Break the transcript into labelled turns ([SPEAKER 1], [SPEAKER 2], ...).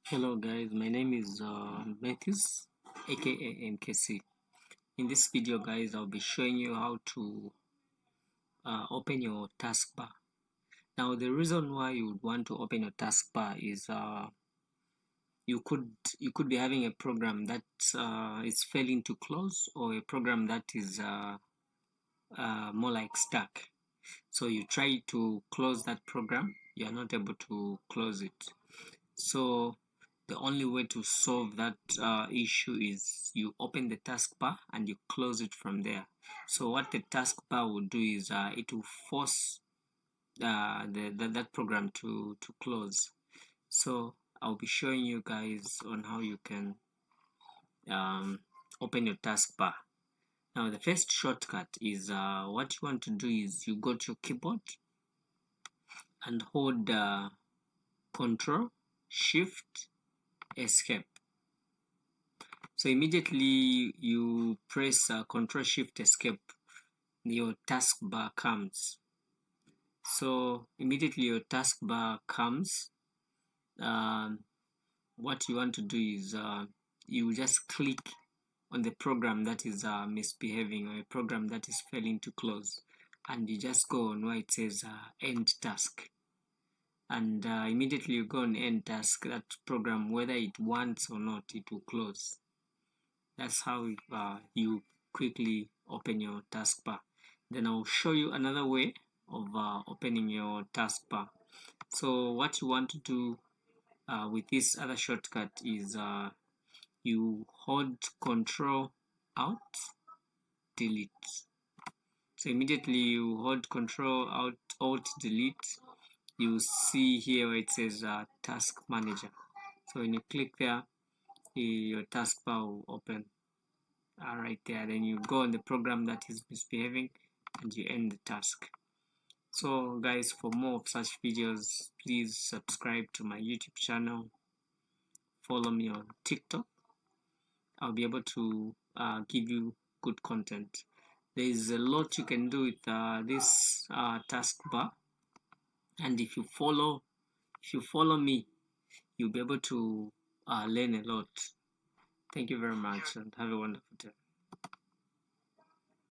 [SPEAKER 1] Hello guys, my name is Matthews, aka MKC. In this video guys, I'll be showing you how to open your taskbar. Now the reason why you would want to open your taskbar is you could be having a program that is failing to close, or a program that is more like stuck. So you try to close that program, you are not able to close it. So the only way to solve that issue is you open the taskbar and you close it from there. So what the taskbar will do is it will force that program to close. So I'll be showing you guys on how you can open your taskbar. Now the first shortcut is what you want to do is you go to your keyboard and hold Control Shift Escape. So immediately you press Control Shift Escape, your taskbar comes. So immediately your taskbar comes, what you want to do is you just click on the program that is misbehaving, or a program that is failing to close, and you just go on where it says End Task. And immediately you go on End Task, that program, whether it wants or not, it will close. That's how you quickly open your taskbar. Then I'll show you another way of opening your taskbar. So what you want to do with this other shortcut is you hold Control Alt Delete. So immediately you hold Control Alt Delete, you see here where it says Task Manager. So when you click there, your taskbar will open. Right there. Then you go on the program that is misbehaving and you end the task. So guys, for more of such videos, please subscribe to my YouTube channel, follow me on TikTok. I'll be able to give you good content. There is a lot you can do with this taskbar, and if you follow me, you'll be able to learn a lot. Thank you very much and have a wonderful day.